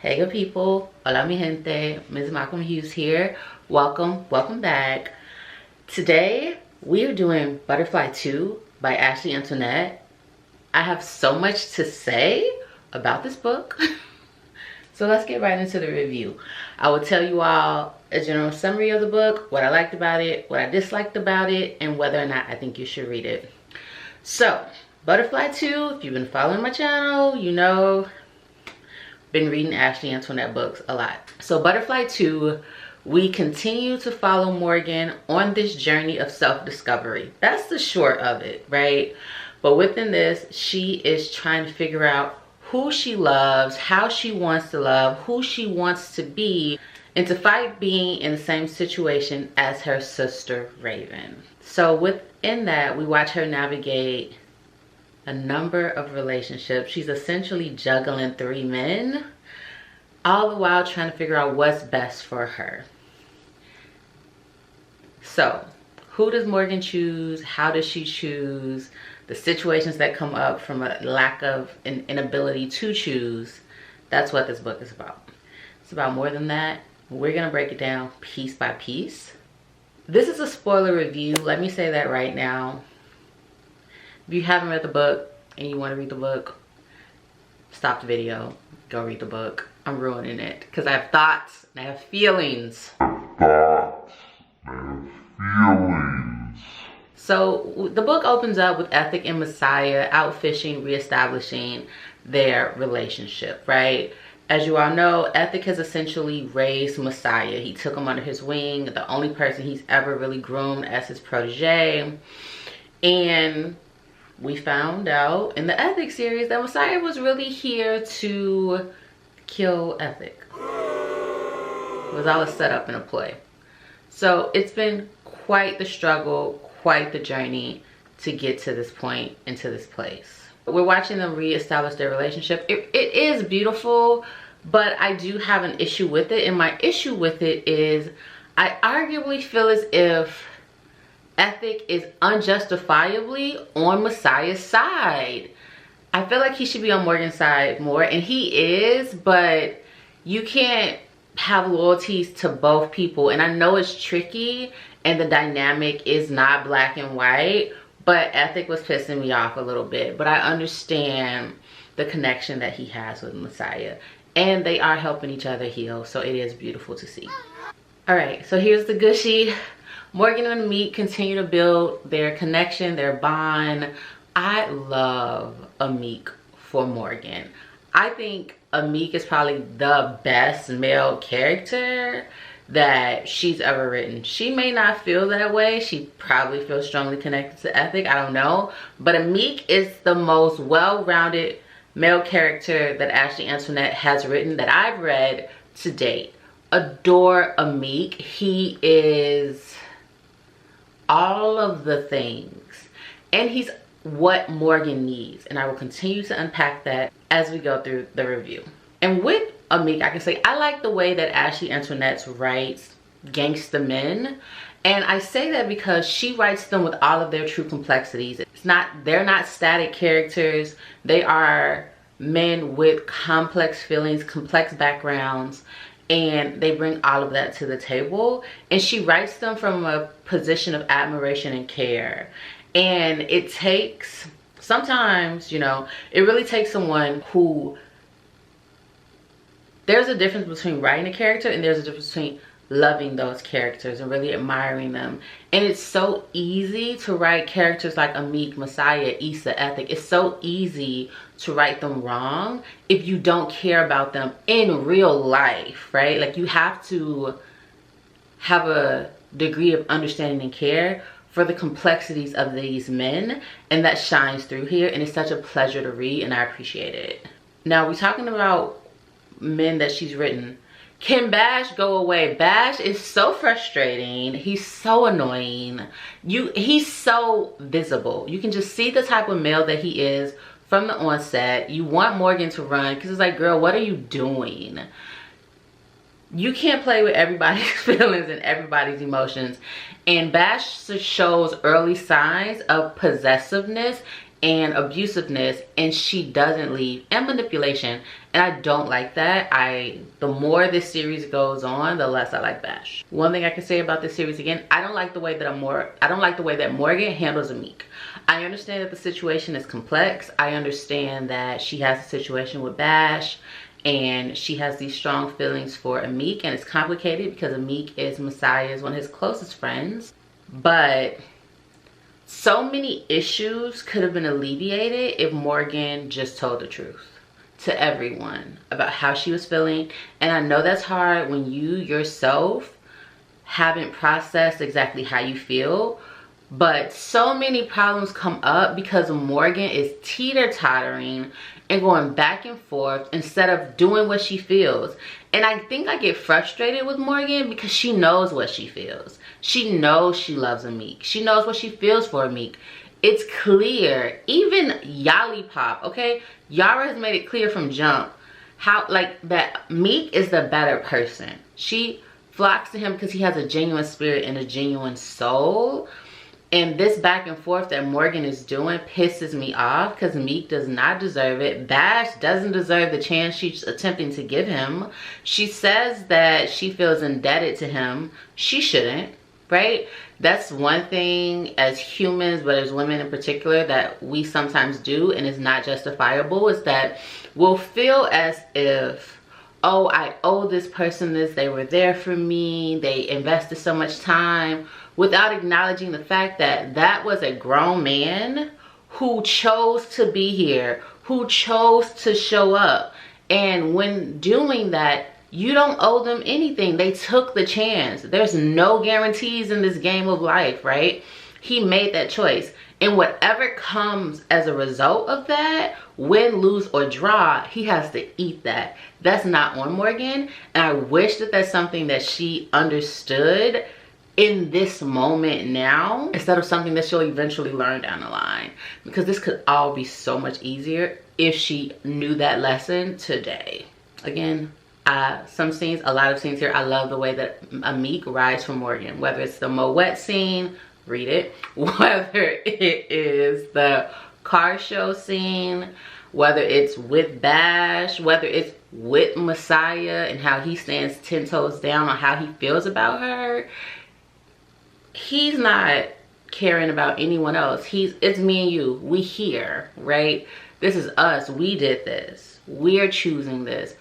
Hey good people, hola mi gente, MsMalcolmHughes here. Welcome back. Today we are doing Butterfly 2 by Ashley Antoinette. I have so much to say about this book. So let's get right into the review. I will tell you all a general summary of the book, what I liked about it, what I disliked about it, and whether or not I think you should read it. So, Butterfly 2, if you've been following my channel, you know been reading Ashley Antoinette books a lot. So Butterfly 2, we continue to follow Morgan on this journey of self-discovery. That's the short of it, right? But within this, she is trying to figure out who she loves, how she wants to love, who she wants to be, and to fight being in the same situation as her sister Raven. So within that, we watch her navigate a number of relationships. She's essentially juggling 3 men, all the while trying to figure out what's best for her. So, who does Morgan choose? How does she choose? The situations that come up from a lack of an inability to choose. That's what this book is about. It's about more than that. We're gonna break it down piece by piece. This is a spoiler review. Let me say that right now. If you haven't read the book and you want to read the book, stop the video, go read the book. I'm ruining it because I have thoughts and I have feelings. So the book opens up with Ethic and Messiah out fishing, reestablishing their relationship, right? As you all know, Ethic has essentially raised Messiah. He took him under his wing, the only person he's ever really groomed as his protege. And we found out in the Ethic series that Messiah was really here to kill Ethic. It was all a setup and a play. So it's been quite the struggle, quite the journey to get to this point and to this place. We're watching them reestablish their relationship. It is beautiful, but I do have an issue with it. And my issue with it is I arguably feel as if Ethic is unjustifiably on Messiah's side. I feel like he should be on Morgan's side more, and he is, but you can't have loyalties to both people. And I know it's tricky and the dynamic is not black and white, but Ethic was pissing me off a little bit. But I understand the connection that he has with Messiah, and they are helping each other heal, so it is beautiful to see. All right, so here's the gushy. Morgan and Ahmeek continue to build their connection, their bond. I love Ahmeek for Morgan. I think Ahmeek is probably the best male character that she's ever written. She may not feel that way. She probably feels strongly connected to Ethic. I don't know. But Ahmeek is the most well-rounded male character that Ashley Antoinette has written that I've read to date. Adore Ahmeek. He is all of the things, and he's what Morgan needs, and I will continue to unpack that as we go through the review. And with Ahmeek, I can say I like the way that Ashley Antoinette writes gangsta men, and I say that because she writes them with all of their true complexities. They're not static characters. They are men with complex feelings, complex backgrounds, and they bring all of that to the table. And she writes them from a position of admiration and care. And it takes, sometimes, you know, it really takes someone who, there's a difference between writing a character and there's a difference between loving those characters and really admiring them. And it's so easy to write characters like Ahmeek, Messiah, Issa, Ethic. It's so easy to write them wrong if you don't care about them in real life, right? Like, you have to have a degree of understanding and care for the complexities of these men, and that shines through here, and it's such a pleasure to read, and I appreciate it. Now, we're talking about men that she's written. Can Bash go away? Bash is so frustrating. He's so annoying. He's so visible. You can just see the type of male that he is from the onset. You want Morgan to run because it's like, girl, what are you doing? You can't play with everybody's feelings and everybody's emotions. And Bash shows early signs of possessiveness and abusiveness, and she doesn't leave, and manipulation. And I don't like that. The more this series goes on, the less I like Bash. One thing I can say about this series, again, I don't like the way that Morgan handles Ahmeek. I understand that the situation is complex. I understand that she has a situation with Bash, and she has these strong feelings for Ahmeek, and it's complicated because Ahmeek is Messiah's one of his closest friends. But so many issues could have been alleviated if Morgan just told the truth to everyone about how she was feeling. And I know that's hard when you yourself haven't processed exactly how you feel, but so many problems come up because Morgan is teeter-tottering and going back and forth instead of doing what she feels. And I think I get frustrated with Morgan because she knows what she feels. She knows she loves Ahmeek. She knows what she feels for Ahmeek. It's clear. Even Yollipop, okay? Yara has made it clear from jump how, like, that Ahmeek is the better person. She flocks to him because he has a genuine spirit and a genuine soul. And this back and forth that Morgan is doing pisses me off because Ahmeek does not deserve it. Bash doesn't deserve the chance she's attempting to give him. She says that she feels indebted to him. She shouldn't, right? That's one thing as humans, but as women in particular, that we sometimes do and is not justifiable, is that we'll feel as if, oh, I owe this person this, they were there for me, they invested so much time, without acknowledging the fact that that was a grown man who chose to be here, who chose to show up. And when doing that, you don't owe them anything. They took the chance. There's no guarantees in this game of life, right? He made that choice. And whatever comes as a result of that, win, lose, or draw, he has to eat that. That's not on Morgan. And I wish that that's something that she understood in this moment now, instead of something that she'll eventually learn down the line. Because this could all be so much easier if she knew that lesson today. Again, some scenes, a lot of scenes here, I love the way that Ahmeek rides for Morgan. Whether it's the Moet scene, read it. Whether it is the car show scene, whether it's with Bash, whether it's with Messiah and how he stands 10 toes down on how he feels about her. He's not caring about anyone else. It's me and you. We here, right? This is us. We did this. We're choosing this.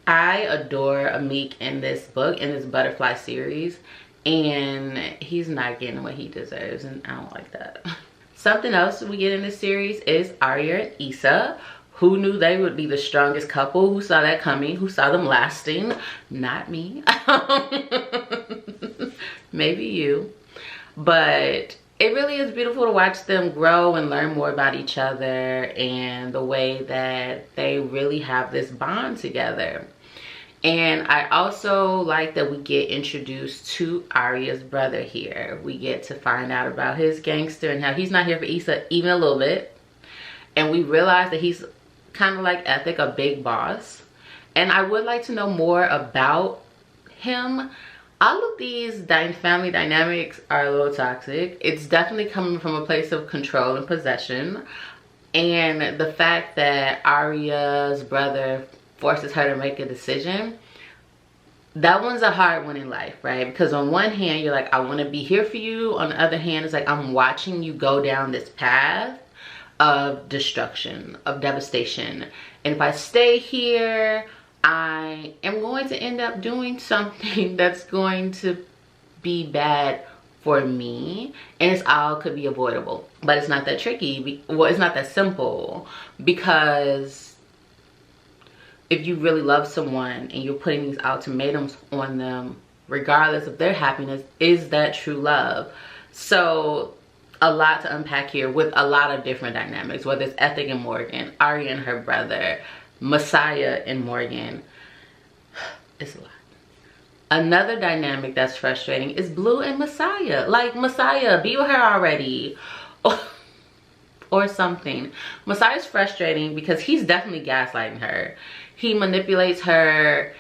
I adore Ahmeek in this book, in this Butterfly series, and he's not getting what he deserves, and I don't like that. Something else we get in this series is Arya and Issa. Who knew they would be the strongest couple? Who saw that coming? Who saw them lasting? Not me. Maybe you. But it really is beautiful to watch them grow and learn more about each other and the way that they really have this bond together. And I also like that we get introduced to Arya's brother here. We get to find out about his gangster and how he's not here for Issa even a little bit. And we realize that he's kind of like Ethic, a big boss. And I would like to know more about him. All of these family dynamics are a little toxic. It's definitely coming from a place of control and possession. And the fact that Arya's brother forces her to make a decision, that one's a hard one in life, right? Because on one hand, you're like, I want to be here for you. On the other hand, it's like, I'm watching you go down this path of destruction, of devastation. And if I stay here, I am going to end up doing something that's going to be bad for me, and it's all could be avoidable. But it's not that tricky. Well, it's not that simple, because if you really love someone and you're putting these ultimatums on them, regardless of their happiness, is that true love? So a lot to unpack here with a lot of different dynamics, whether it's Ethic and Morgan, Arya and her brother, Messiah and Morgan. It's a lot. Another dynamic that's frustrating is Blue and Messiah. Like, Messiah, be with her already. Or something. Messiah's frustrating because he's definitely gaslighting her. He manipulates her,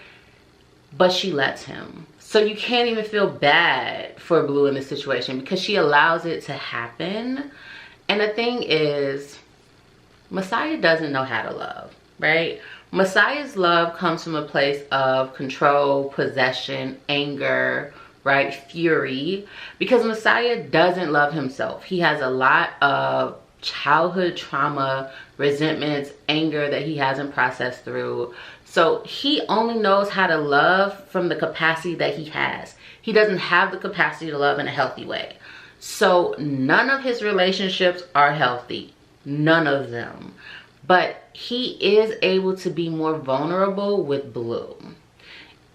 but she lets him. So you can't even feel bad for Blue in this situation because she allows it to happen. And the thing is, Messiah doesn't know how to love, right? Messiah's love comes from a place of control, possession, anger, right? Fury. Because Messiah doesn't love himself. He has a lot of childhood trauma, resentments, anger that he hasn't processed through. So he only knows how to love from the capacity that he has. He doesn't have the capacity to love in a healthy way. So none of his relationships are healthy. None of them. But he is able to be more vulnerable with Blue.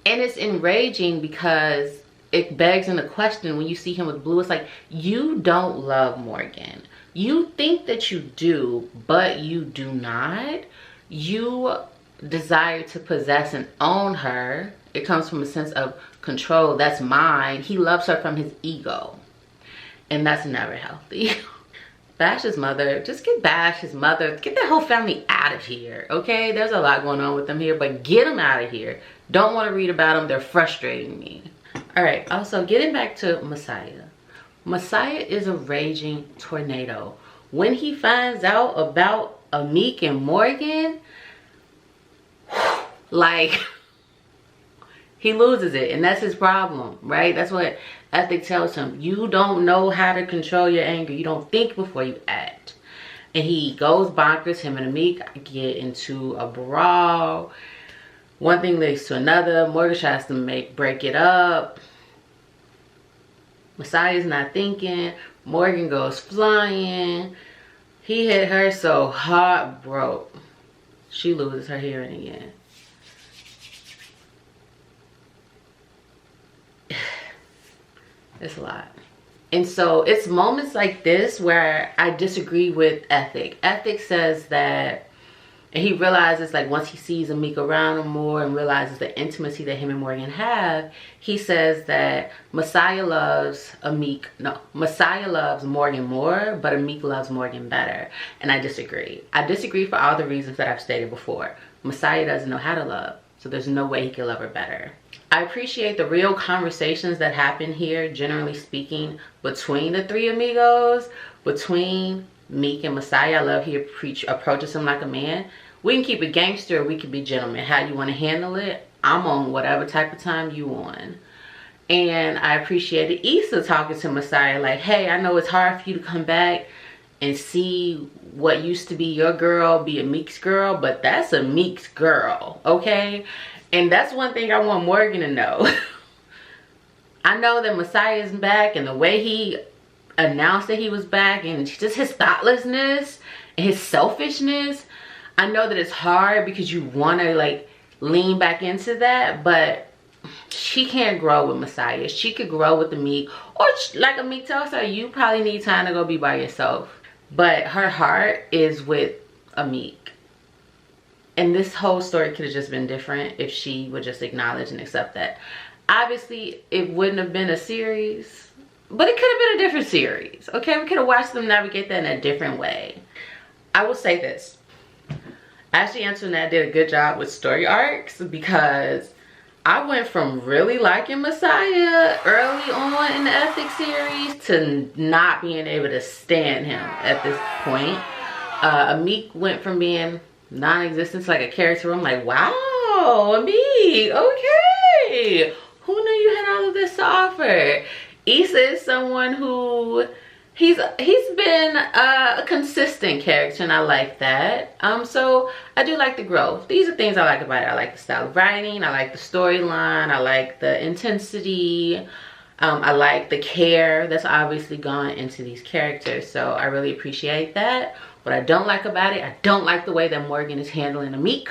And it's enraging because it begs into question when you see him with Blue. It's like, you don't love Morgan. You think that you do, but you do not. You desire to possess and own her. It comes from a sense of control. That's mine. He loves her from his ego. And that's never healthy. Bash's mother, just get Bash's mother, get that whole family out of here, okay? There's a lot going on with them here, but get them out of here. Don't want to read about them. They're frustrating me. All right, also getting back to Messiah. Messiah is a raging tornado. When he finds out about Ahmeek and Morgan, like, he loses it, and that's his problem, right? That's what Ethic tells him. You don't know how to control your anger. You don't think before you act. And he goes bonkers. Him and Ahmeek get into a brawl. One thing leads to another. Morgan tries to break it up. Messiah's not thinking. Morgan goes flying. He hit her so heart broke. She loses her hearing again. It's a lot. And so it's moments like this where I disagree with Ethic. Ethic says that, and he realizes, like, once he sees Ahmeek around him more and realizes the intimacy that him and Morgan have, he says that Messiah loves Messiah loves Morgan more, but Ahmeek loves Morgan better. And I disagree. I disagree for all the reasons that I've stated before. Messiah doesn't know how to love, so there's no way he can love her better. I appreciate the real conversations that happen here, generally speaking, between the three amigos, between Meek and Messiah. I love he approaches him like a man. We can keep it gangster, or we can be gentlemen. How you want to handle it, I'm on whatever type of time you on. And I appreciated Issa talking to Messiah like, hey, I know it's hard for you to come back and see what used to be your girl be Ahmeek's girl, but that's Ahmeek's girl, okay? And that's one thing I want Morgan to know. I know that Messiah is back, and the way he announced that he was back, and just his thoughtlessness and his selfishness, I know that it's hard because you want to, like, lean back into that, but she can't grow with Messiah. She could grow with Ahmeek, or like Ahmeek tells her, you probably need time to go be by yourself. But her heart is with Ahmeek. And this whole story could have just been different if she would just acknowledge and accept that. Obviously, it wouldn't have been a series, but it could have been a different series. Okay, we could have watched them navigate that in a different way. I will say this. Ashley Antoinette did a good job with story arcs, because I went from really liking Messiah early on in the Ethics series to not being able to stand him at this point. Ahmeek went from being non-existent to like a character. I'm like, wow, Ahmeek, okay. Who knew you had all of this to offer? Issa is someone who he's been a consistent character, and I like that. So I do like the growth. These are things I like about it. I like the style of writing, I like the storyline, I like the intensity, I like the care that's obviously gone into these characters. So I really appreciate that. What I don't like about it, I don't like the way that Morgan is handling Ahmeek.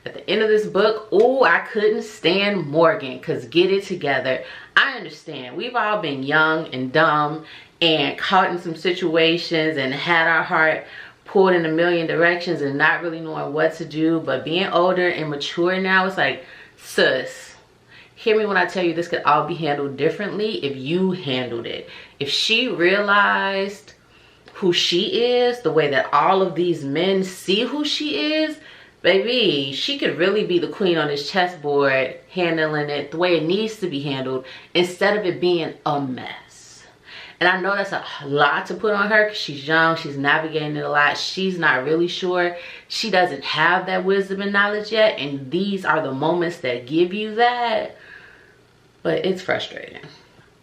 At the end of this book, oh, I couldn't stand Morgan, because get it together. I understand. We've all been young and dumb and caught in some situations and had our heart pulled in a million directions and not really knowing what to do. But being older and mature now, it's like, sis, hear me when I tell you this could all be handled differently if you handled it. If she realized who she is, the way that all of these men see who she is, baby, she could really be the queen on this chessboard, handling it the way it needs to be handled instead of it being a mess. And I know that's a lot to put on her because she's young, she's navigating it a lot, she's not really sure. She doesn't have that wisdom and knowledge yet, and these are the moments that give you that. But it's frustrating.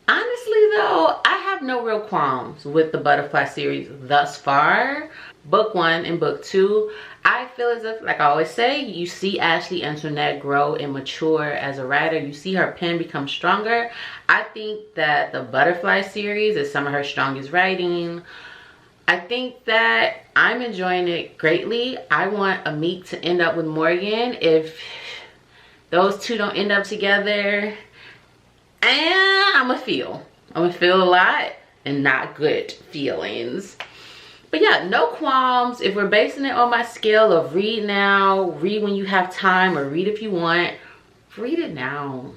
Honestly though, I have no real qualms with the Butterfly series thus far. Book 1 and book 2, I feel as if, like I always say, you see Ashley Antoinette grow and mature as a writer. You see her pen become stronger. I think that the Butterfly series is some of her strongest writing. I think that I'm enjoying it greatly. I want Ahmeek to end up with Morgan. If those two don't end up together, I'm gonna feel a lot, and not good feelings. But yeah, no qualms. If we're basing it on my scale of read now, read when you have time, or read if you want, read it now.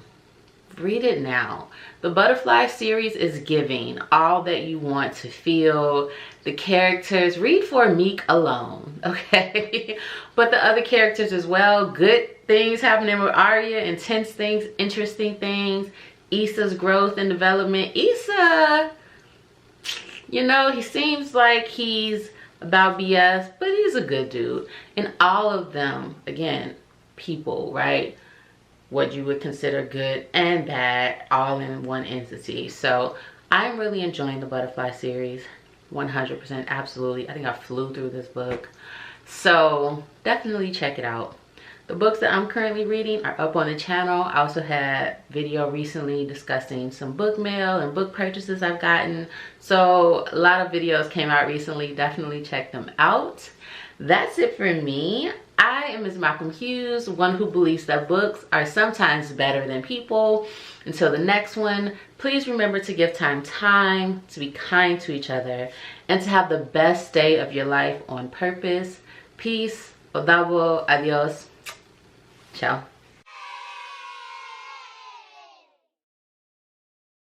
Read it now. The Butterfly series is giving all that you want to feel. The characters, read for Ahmeek alone, okay? But the other characters as well. Good things happening with Arya, intense things, interesting things. Issa's growth and development. Issa, you know, he seems like he's about BS, but he's a good dude. And all of them, again, people, right? What you would consider good and bad, all in one entity. So I'm really enjoying the Butterfly series, 100%, absolutely. I think I flew through this book. So definitely check it out. The books that I'm currently reading are up on the channel. I also had video recently discussing some book mail and book purchases I've gotten. So a lot of videos came out recently. Definitely check them out. That's it for me. I am MsMalcolmHughes, one who believes that books are sometimes better than people. Until the next one, please remember to give time, to be kind to each other, and to have the best day of your life on purpose. Peace. Odabo. Adios. Ciao.